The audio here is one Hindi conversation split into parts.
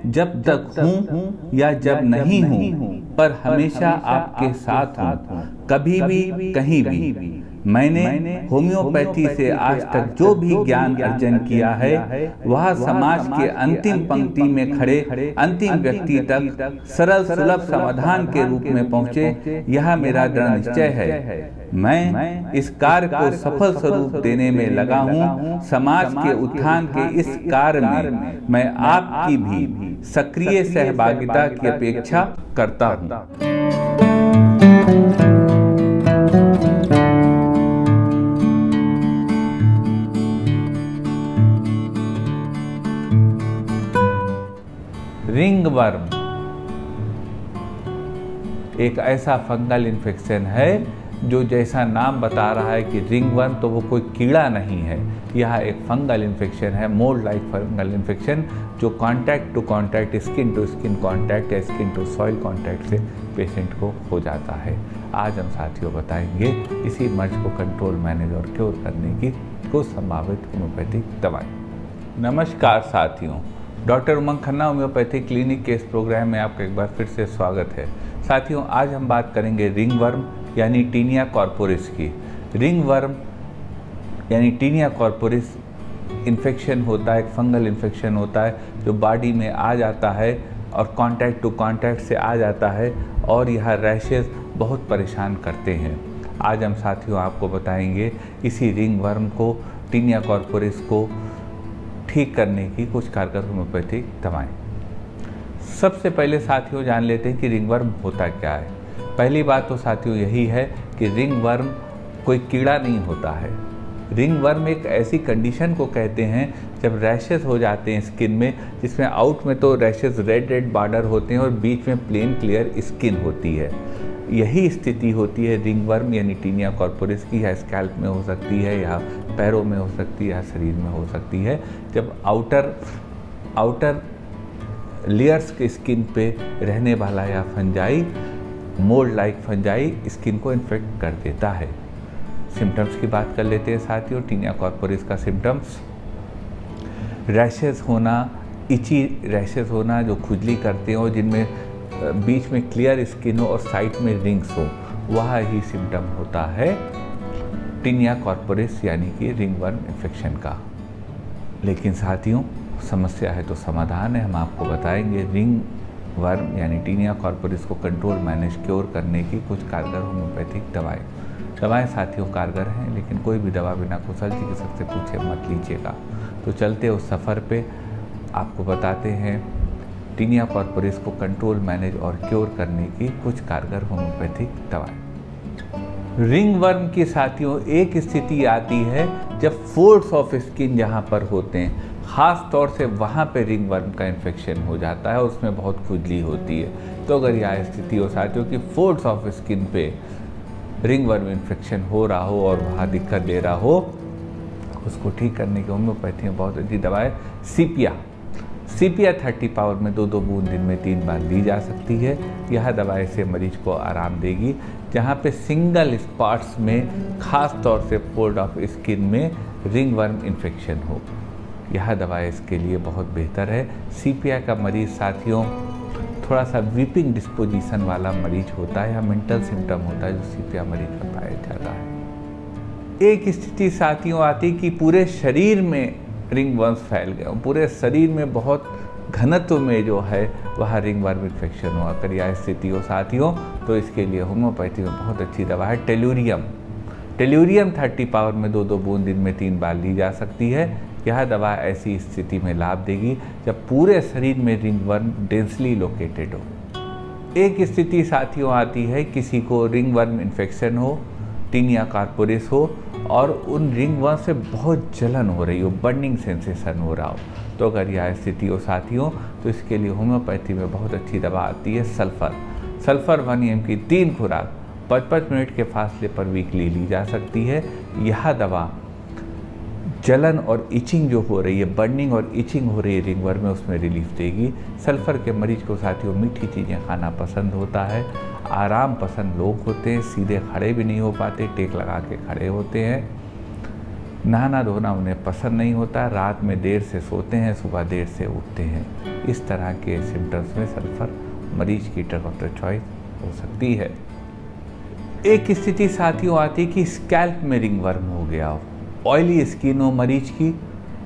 जब तक हूँ या जब नहीं हूँ, पर हमेशा आपके साथ हूँ, कभी भी कहीं भी। मैंने होम्योपैथी से आज तक जो भी ज्ञान अर्जन किया है वह समाज के अंतिम पंक्ति में खड़े अंतिम व्यक्ति तक सरल सुलभ समाधान के रूप में पहुँचे, यह मेरा दृढ़ निश्चय है। मैं इस कार्य को सफल स्वरूप देने में लगा हूँ। समाज के उत्थान के इस कार्य में मैं आपकी भी सक्रिय सहभागिता की अपेक्षा करता हूँ। रिंगवर्म एक ऐसा फंगल इन्फेक्शन है जो जैसा नाम बता रहा है कि रिंगवर्म, तो वो कोई कीड़ा नहीं है, यह एक फंगल इन्फेक्शन है, मोल्ड लाइक फंगल इन्फेक्शन, जो contact to contact, skin to skin contact या स्किन टू सॉइल कांटेक्ट से पेशेंट को हो जाता है। आज हम साथियों बताएंगे इसी मर्ज को कंट्रोल, मैनेज और क्योर करने की कुछ संभावित होम्योपैथिक दवाएं। नमस्कार साथियों, डॉक्टर उमंग खन्ना होम्योपैथिक क्लिनिक के इस प्रोग्राम में आपका एक बार फिर से स्वागत है। साथियों, आज हम बात करेंगे रिंगवर्म यानी टीनिया कॉर्पोरिस की। रिंगवर्म यानी टीनिया कॉर्पोरिस इन्फेक्शन होता है, एक फंगल इन्फेक्शन होता है जो बॉडी में आ जाता है और कांटेक्ट टू कांटेक्ट से आ जाता है और यह रैशेस बहुत परेशान करते हैं। आज हम साथियों आपको बताएंगे इसी रिंगवर्म को, टीनिया कॉर्पोरिस को ठीक करने की कुछ कारगर होम्योपैथिक दवाएं। सबसे पहले साथियों जान लेते हैं कि रिंगवर्म होता क्या है। पहली बात तो साथियों यही है कि रिंगवर्म कोई कीड़ा नहीं होता है। रिंगवर्म एक ऐसी कंडीशन को कहते हैं जब रैशेस हो जाते हैं स्किन में, जिसमें आउट में तो रैशेस रेड बॉर्डर होते हैं और बीच में प्लेन क्लियर स्किन होती है। यही स्थिति होती है रिंगवर्म यानी टीनिया कॉर्पोरिस की। या स्कैल्प में हो सकती है, या पैरों में हो सकती है, या शरीर में हो सकती है, जब आउटर लेयर्स के स्किन पे रहने वाला या fungi, mould like fungi skin को इन्फेक्ट कर देता है। सिम्टम्स की बात कर लेते हैं साथियों। टीनिया कॉर्पोरिस का सिम्टम्स रैशेस होना, इची रैशेस होना जो खुजली करते हो, जिनमें बीच में क्लियर स्किन हो और साइड में रिंग्स हो, वह ही सिम्टम होता है टीनिया कॉर्पोरिस यानी कि रिंगवर्म इन्फेक्शन का। लेकिन साथियों समस्या है तो समाधान है। हम आपको बताएंगे रिंगवर्म यानी टीनिया कॉर्पोरिस को कंट्रोल, मैनेज, क्योर करने की कुछ कारगर होम्योपैथिक दवाएं साथियों कारगर हैं, लेकिन कोई भी दवा बिना कुशल चिकित्सक से पूछे मत लीजिएगा। तो चलते उस सफ़र पे आपको बताते हैं टीनिया कॉर्पोरिस को कंट्रोल, मैनेज और क्योर करने की कुछ कारगर होम्योपैथिक दवाएं। रिंगवर्म की साथियों एक स्थिति आती है जब फोल्ड्स ऑफ स्किन जहाँ पर होते हैं, ख़ास तौर से वहाँ पे रिंगवर्म का इन्फेक्शन हो जाता है, उसमें बहुत खुजली होती है। तो अगर यह स्थिति हो साथियों कि फोल्ड्स ऑफ स्किन पे रिंगवर्म इन्फेक्शन हो रहा हो और वहाँ दिक्कत दे रहा हो, उसको ठीक करने की होम्योपैथी में बहुत अच्छी दवा है सीपिया 30 पावर में 2-2 बूंद दिन में 3 बार ली जा सकती है। यह दवा ऐसे मरीज को आराम देगी जहाँ पे सिंगल स्पॉट्स में, खास तौर से फोल्ड ऑफ स्किन में रिंगवर्म इन्फेक्शन हो। यह दवा इसके लिए बहुत बेहतर है। सीपीआई का मरीज साथियों थोड़ा सा वीपिंग डिस्पोजिशन वाला मरीज होता है या मेंटल सिम्टम होता है जो सीपीआई मरीज में पाया जाता है। एक स्थिति साथियों आती कि पूरे शरीर में रिंगवर्म्स फैल गए, पूरे शरीर में बहुत घनत्व में जो है वह रिंगवर्म इन्फेक्शन हो। अगर यह स्थिति हो साथियों तो इसके लिए होम्योपैथी में बहुत अच्छी दवा है टेल्यूरियम 30 पावर में 2-2 बूंद दिन में 3 बार ली जा सकती है। यह दवा ऐसी स्थिति में लाभ देगी जब पूरे शरीर में रिंगवर्म डेंसली लोकेटेड हो। एक स्थिति साथियों आती है किसी को रिंगवर्म इन्फेक्शन हो, टीनिया कॉर्पोरिस हो और उन रिंगवर्म से बहुत जलन हो रही हो, बर्निंग सेंसेशन हो रहा हो। तो अगर यह स्थिति हो साथियों तो इसके लिए होम्योपैथी में बहुत अच्छी दवा आती है सल्फर 1 mg की 3 खुराक 55 मिनट के फासले पर वीकली ली जा सकती है। यह दवा जलन और इचिंग जो हो रही है, बर्निंग और इचिंग हो रही है रिंगवर्म में, उसमें रिलीफ देगी। सल्फ़र के मरीज को साथियों मीठी चीज़ें खाना पसंद होता है, आराम पसंद लोग होते हैं, सीधे खड़े भी नहीं हो पाते, टेक लगा के खड़े होते हैं। नहाना धोना उन्हें पसंद नहीं होता, रात में देर से सोते हैं, सुबह देर से उठते हैं। इस तरह के सिम्टम्स में सल्फर मरीज की ड्रग ऑफ द चॉइस हो सकती है। एक स्थिति साथियों आती है कि स्कैल्प में रिंगवर्म हो गया हो, ऑयली स्किन हो मरीज की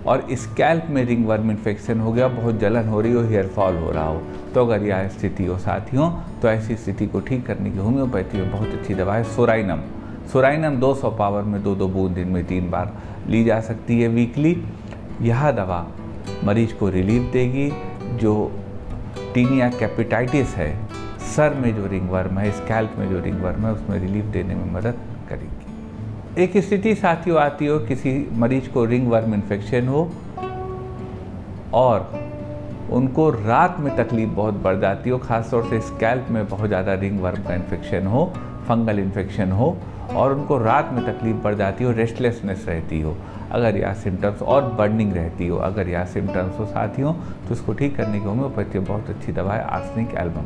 और स्कैल्प में रिंगवर्म इन्फेक्शन हो गया, बहुत जलन हो रही हो, हेयर फॉल हो रहा हो। तो अगर यह स्थिति हो साथियों, तो ऐसी स्थिति को ठीक करने की होम्योपैथी में बहुत अच्छी दवा है सोराइनम। सोराइनम 200 पावर में 2-2 बूंद दिन में 3 बार ली जा सकती है वीकली। यह दवा मरीज को रिलीफ देगी। जो टीनिया कैपिटाइटिस है, सर में जो रिंगवर्म है, स्कैल्प में जो रिंगवर्म है, उसमें रिलीफ देने में मदद करेगी। एक स्थिति साथियों आती हो, किसी मरीज को रिंगवर्म इन्फेक्शन हो और उनको रात में तकलीफ बहुत बढ़ जाती हो, खासतौर से स्कैल्प में बहुत ज़्यादा रिंगवर्म का इन्फेक्शन हो, फंगल इन्फेक्शन हो और उनको रात में तकलीफ बढ़ जाती हो, रेस्टलेसनेस रहती हो, अगर यह सिम्टम्स और बर्निंग रहती हो, अगर यह सिम्टम्स हो साथियों, तो इसको ठीक करने की होम्योपैथी बहुत अच्छी दवा है arsenic album.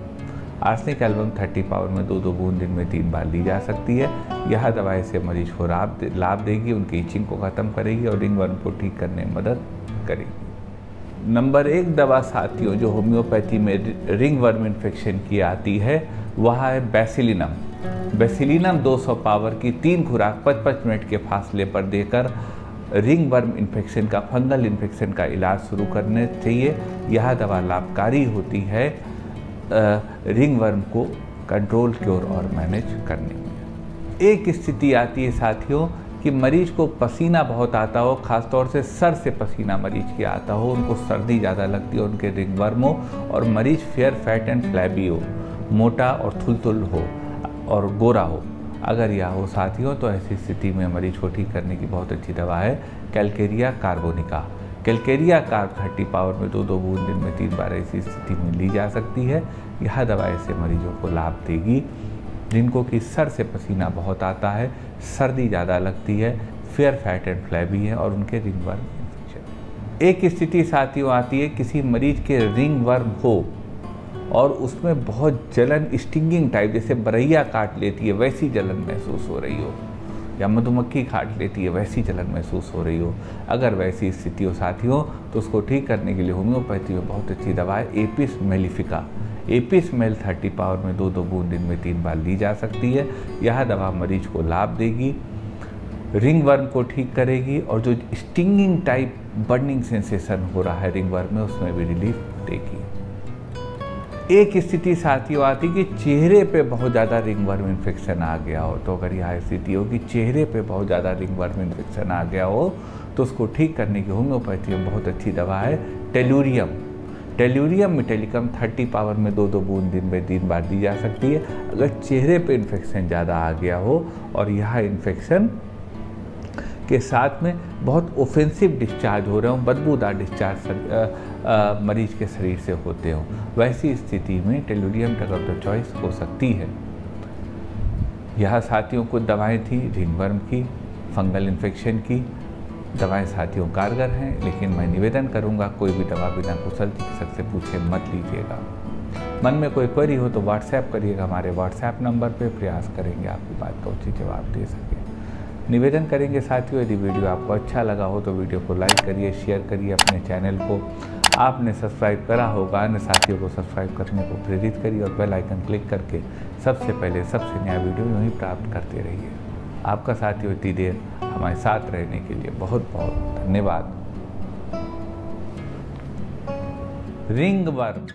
Arsenic album 30 power में 2-2 बूंद दिन में 3 बार ली जा सकती है। यह दवा से मरीज को लाभ देगी, उनकी इचिंग को ख़त्म करेगी और रिंगवर्म को ठीक करने में मदद करेगी। नंबर 1 दवा साथियों जो होम्योपैथी में रिंगवर्म इन्फेक्शन की आती है, वह है बेसिलिनम। बेसिलिनम 200 पावर की 3 खुराक 55 मिनट के फासले पर देकर रिंगवर्म इन्फेक्शन का, फंगल इन्फेक्शन का इलाज शुरू करने चाहिए। यह दवा लाभकारी होती है रिंगवर्म को कंट्रोल, क्योर और मैनेज करने में। एक स्थिति आती है साथियों कि मरीज को पसीना बहुत आता हो, खासतौर से सर से पसीना मरीज के आता हो, उनको सर्दी ज़्यादा लगती हो, उनके रिंगवर्म हो और मरीज फेयर, फैट एंड फ्लैबी हो, मोटा और थुलथुल हो और गोरा हो। अगर यह हो साथियों, तो ऐसी स्थिति में मरीज को ठीक करने की बहुत अच्छी दवा है Calcarea carbonica. Calcarea carb 30 power में 2-2 बूंद दिन में 3 बार ऐसी स्थिति में ली जा सकती है। यह दवा ऐसे मरीजों को लाभ देगी जिनको कि सर से पसीना बहुत आता है, सर्दी ज़्यादा लगती है, फेयर, फैट एंड फ्लैबी है और उनके रिंगवर्म इन्फेक्शन। एक स्थिति साथियों आती है किसी मरीज के रिंगवर्म हो और उसमें बहुत जलन, स्टिंगिंग टाइप, जैसे बरैया काट लेती है वैसी जलन महसूस हो रही हो या मधुमक्खी काट लेती है वैसी जलन महसूस हो रही हो। अगर वैसी स्थिति हो साथियों, तो उसको ठीक करने के लिए होम्योपैथी में बहुत अच्छी दवा है Apis mellifica. Apis mel 30 power में 2-2 बूंद दिन में 3 बार ली जा सकती है। यह दवा मरीज को लाभ देगी, रिंगवर्म को ठीक करेगी और जो स्टिंगिंग टाइप बर्निंग सेंसेशन हो रहा है रिंगवर्म में, उसमें भी रिलीफ देगी। एक स्थिति साथियों आती कि चेहरे पे बहुत ज़्यादा रिंगवर्म इन्फेक्शन आ गया हो, तो अगर यह स्थिति हो कि चेहरे पे बहुत ज़्यादा रिंगवर्म इन्फेक्शन आ गया हो, तो उसको ठीक करने की होम्योपैथी में बहुत अच्छी दवा है टेलुरियम। टेलुरियम मेटेलिकम 30 पावर में 2-2 बूंद दिन में 3 बार दी जा सकती है। अगर चेहरे पे इन्फेक्शन ज़्यादा आ गया हो और यह इन्फेक्शन के साथ में बहुत ऑफेंसिव डिस्चार्ज हो रहे हो, बदबूदार डिस्चार्ज मरीज के शरीर से होते हो, वैसी स्थिति में tellurium drug of the choice हो सकती है। यह साथियों कुछ दवाएं थी रिंगवर्म की, फंगल इन्फेक्शन की। दवाएं साथियों कारगर हैं, लेकिन मैं निवेदन करूंगा कोई भी दवा बिना कुशल चिकित्सक से पूछे मत लीजिएगा। मन में कोई क्वेरी हो तो व्हाट्सएप करिएगा, हमारे व्हाट्सएप नंबर पे प्रयास करेंगे आपकी बात का उचित जवाब दे सके। निवेदन करेंगे साथियों, यदि वीडियो आपको अच्छा लगा हो तो वीडियो को लाइक करिए, शेयर करिए, अपने चैनल को आपने सब्सक्राइब करा होगा, अन्य साथियों को सब्सक्राइब करने को प्रेरित करिए और बेल आइकन क्लिक करके सबसे पहले सबसे नया वीडियो यूँ ही प्राप्त करते रहिए। आपका साथियों इतनी देर हमारे साथ रहने के लिए बहुत बहुत धन्यवाद। रिंगवर्म